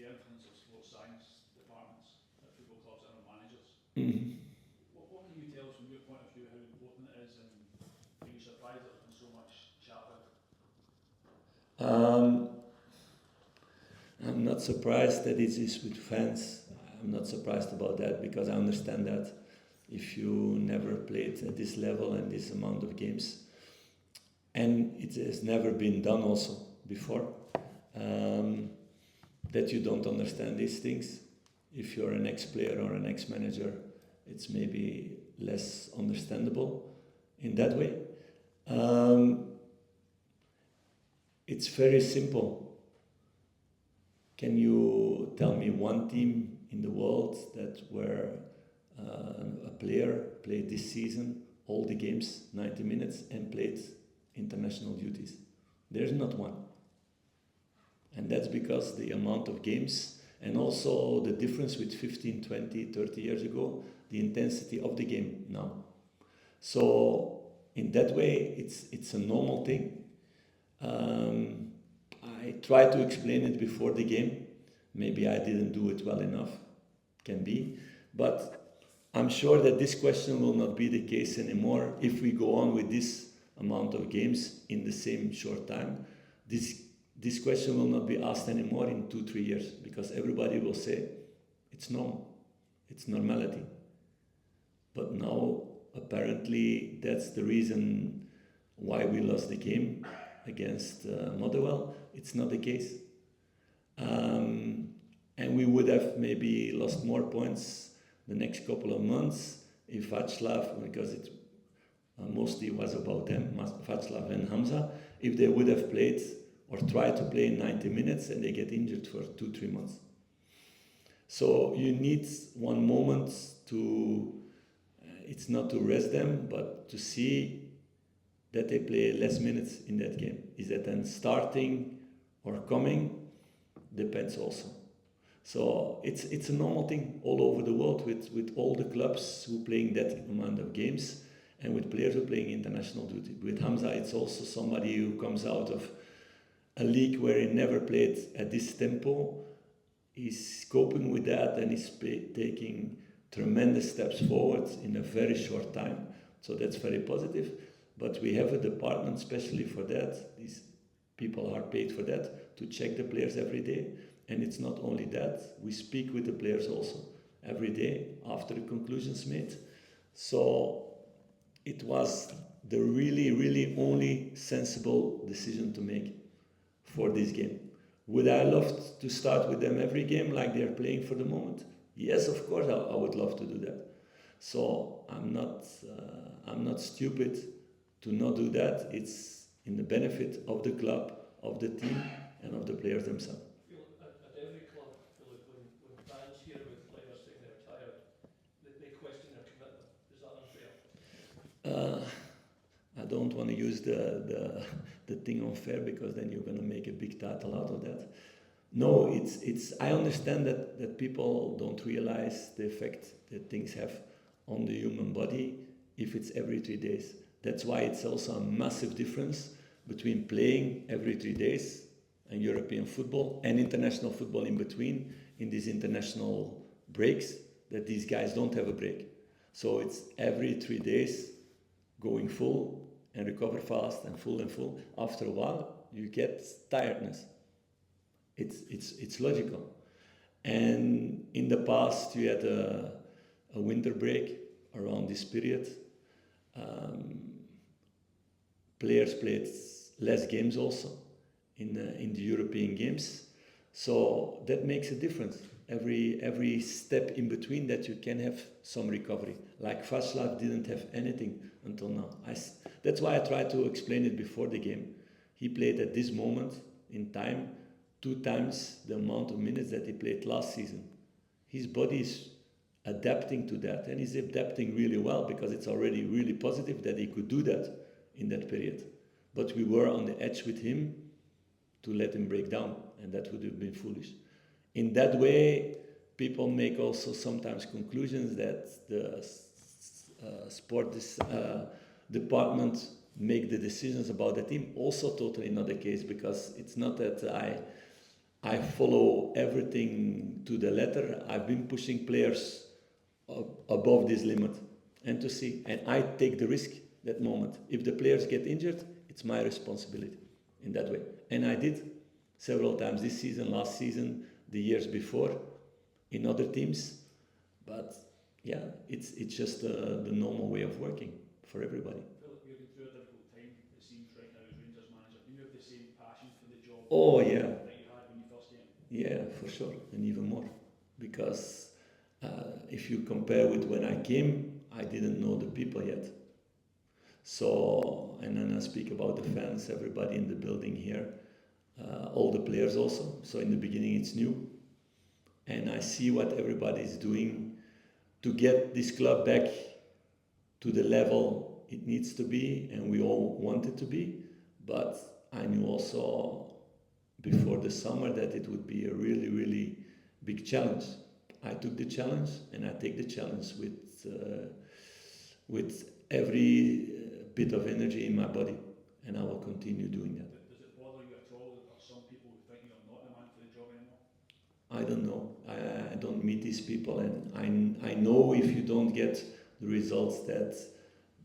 the influence of sports science departments at football clubs and on managers. Mhm. What can you tell us from your point of view how important it is, and are you surprised there's been so much chat about it? Um, I'm not surprised that it is with fans. I'm not surprised about that because I understand that if you never played at this level and this amount of games, and it has never been done also before, um, that you don't understand these things. If you're an ex-player or an ex-manager, it's maybe less understandable in that way. Um, it's very simple. Can you tell me one team in the world that where a player played this season all the games, 90 minutes, and played international duties? There's not one. And that's because the amount of games and also the difference with 15, 20, 30 years ago, the intensity of the game now. So in that way, it's a normal thing. I tried to explain it before the game. Maybe I didn't do it well enough, can be. But I'm sure that this question will not be the case anymore if we go on with this amount of games in the same short time. This question will not be asked anymore in 2-3 years because everybody will say it's normal, it's normality. But now apparently that's the reason why we lost the game against Motherwell. It's not the case. And we would have maybe lost more points the next couple of months if Václav, because it mostly was about them, Václav and Hamza, if they would have played or tried to play in 90 minutes and they get injured for 2-3 months. So you need one moment to, it's not to rest them, but to see that they play less minutes in that game. Is that then starting or coming? Depends also. So it's a normal thing all over the world with all the clubs who playing that amount of games and with players who are playing international duty. With Hamza, it's also somebody who comes out of a league where he never played at this tempo. He's coping with that and he's taking tremendous steps forward in a very short time. So that's very positive. But we have a department especially for that. These people are paid for that, to check the players every day. And it's not only that, we speak with the players also every day after the conclusions made. So it was the really, really only sensible decision to make for this game. Would I love to start with them every game like they're playing for the moment? Yes, of course, I would love to do that. So I'm not stupid to not do that. It's in the benefit of the club, of the team, and of the players themselves. At every club, Philip, when fans hear about players saying they're tired, they question their commitment. Is that unfair? I don't want to use the thing unfair because then you're going to make a big title out of that. No, it's. I understand that people don't realize the effect that things have on the human body if it's every 3 days. That's why it's also a massive difference between playing every 3 days and European football and international football in between in these international breaks, that these guys don't have a break. So it's every 3 days going full and recover fast and full. After a while, you get tiredness. It's logical. And in the past, you had a winter break around this period. Players played less games also in the European games. So that makes a difference. Every step in between that you can have some recovery. Like Václav didn't have anything until now. That's why I tried to explain it before the game. He played at this moment in time 2 times the amount of minutes that he played last season. His body is adapting to that, and he's adapting really well because it's already really positive that he could do that in that period. But we were on the edge with him to let him break down, and that would have been foolish. In that way, people make also sometimes conclusions that the sport department make the decisions about the team. Also totally not the case, because it's not that I follow everything to the letter. I've been pushing players above this limit, and to see, and I take the risk that moment. If the players get injured, it's my responsibility in that way. And I did several times this season, last season, the years before, in other teams. But yeah, it's just the normal way of working for everybody. Philip, you're going through a difficult time, it seems, right now as Rangers manager. Do you have the same passion for the job Oh yeah, that you had when you first came? yeah, for sure, and even more, because if you compare with when I came, I didn't know the people yet. So, and then I speak about the fans, everybody in the building here, all the players also. So in the beginning it's new, and I see what everybody is doing to get this club back to the level it needs to be, and we all want it to be. But I knew also before the summer that it would be a really, really big challenge. I took the challenge, and I take the challenge with every bit of energy in my body, and I will continue doing that. Does it bother you at all that there are some people who think you're not the man for the job anymore? I don't know. I don't meet these people, and I know if you don't get the results that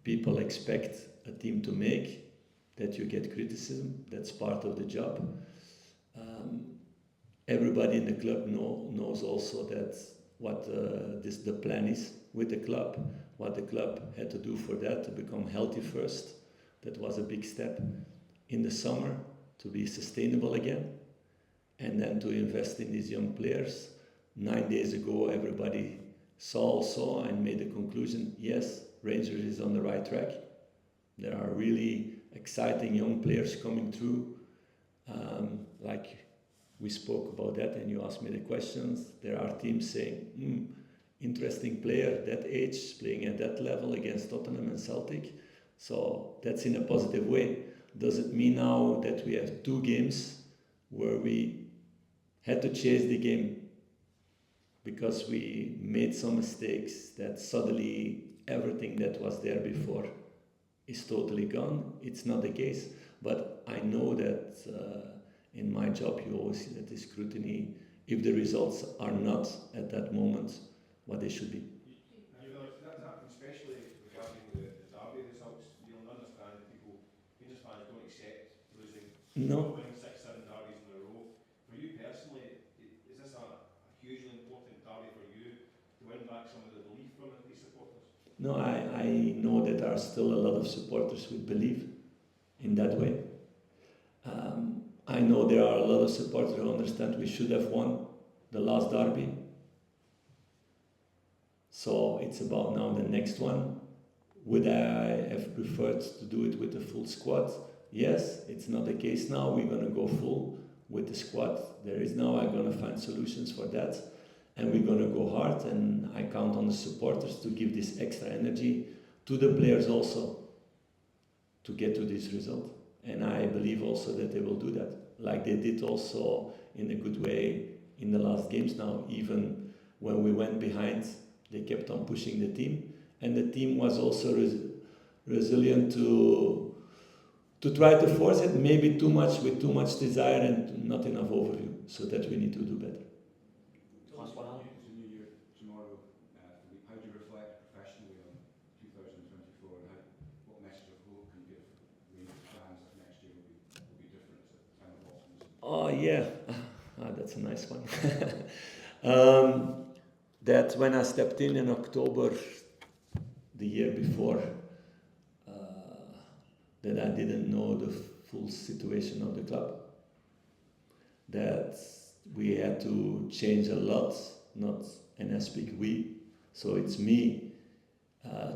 people expect a team to make, that you get criticism. That's part of the job. Everybody in the club knows also that what the plan is with the club, what the club had to do for that to become healthy first. That was a big step in the summer to be sustainable again, and then to invest in these young players. 9 days ago, everybody saw and made the conclusion, yes, Rangers is on the right track. There are really exciting young players coming through. Like we spoke about that, and you asked me the questions. There are teams saying, interesting player, that age, playing at that level against Tottenham and Celtic. So that's in a positive way. Does it mean now that we have 2 games where we had to chase the game because we made some mistakes, that suddenly everything that was there before is totally gone? It's not the case. But I know that in my job you always see that the scrutiny, if the results are not at that moment what they should be. Especially regarding the derby results, you'll understand that Rangers fans don't accept losing. No. Winning 6-7 derbies in a row. For you personally, is this a hugely important derby for you to win back some of the belief from these supporters? No, I know that there are still a lot of supporters who believe in that way. I know there are a lot of supporters who understand we should have won the last derby. So it's about now the next one. Would I have preferred to do it with a full squad? Yes, it's not the case now. We're going to go full with the squad there is now. I'm going to find solutions for that. And we're going to go hard. And I count on the supporters to give this extra energy to the players also to get to this result. And I believe also that they will do that, like they did also in a good way in the last games now. Even when we went behind, they kept on pushing the team, and the team was also resilient to try to force it, maybe too much, with too much desire and not enough overview, so that we need to do better. Last one, it's a new year tomorrow. How do you reflect professionally on 2024, and what message of hope can you give Rangers fans that next year will be different? It's a kind of optimism. Oh yeah, that's a nice one. That when I stepped in October the year before, that I didn't know the full situation of the club. That we had to change a lot, and I speak we, so it's me,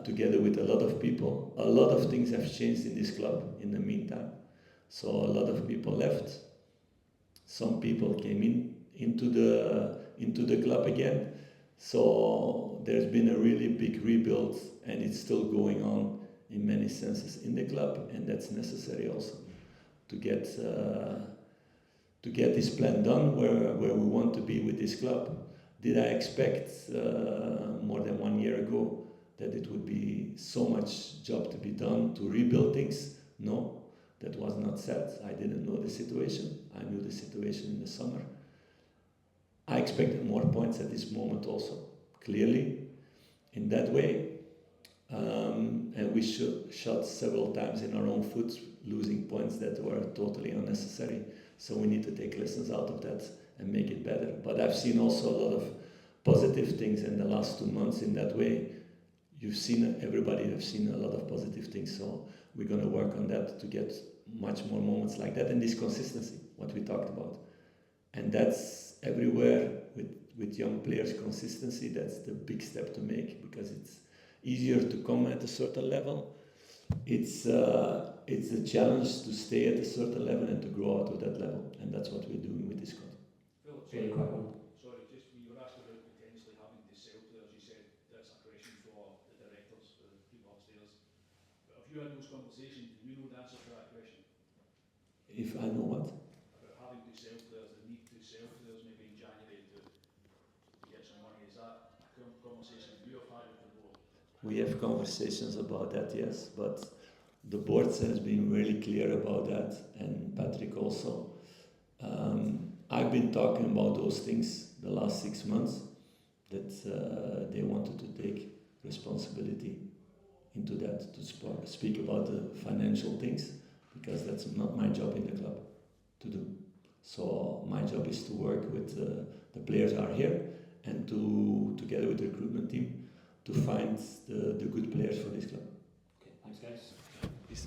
together with a lot of people. A lot of things have changed in this club in the meantime. So a lot of people left. Some people came into the club again. So there's been a really big rebuild, and it's still going on in many senses in the club, and that's necessary also to get this plan done where we want to be with this club. Did I expect more than 1 year ago that it would be so much job to be done to rebuild things? No, that was not said. I didn't know the situation. I knew the situation in the summer. I expected more points at this moment also, clearly, in that way. And we shot several times in our own foot, losing points that were totally unnecessary. So we need to take lessons out of that and make it better. But I've seen also a lot of positive things in the last 2 months in that way. You've seen, everybody has seen a lot of positive things, so we're going to work on that to get much more moments like that, and this consistency, what we talked about. And that's everywhere with young players, consistency, that's the big step to make, because it's easier to come at a certain level. It's a challenge to stay at a certain level and to grow out of that level, and that's what we're doing with this squad. Phil, sorry, just you were asked about potentially having to sell players. You said that's a question for the directors, for the people upstairs. But have you had those conversations? Do you know the answer to that question? If I know what? About having to sell players, the need to sell players maybe in January to get some money. Is that a conversation you have had with the board? We have conversations about that, yes, but the board has been really clear about that, and Patrick also. I've been talking about those things the last 6 months, that they wanted to take responsibility into that, to speak about the financial things, because that's not my job in the club to do. So my job is to work with the players who are here, and to, together with the recruitment team, to find the good players for this club. Okay, thanks guys.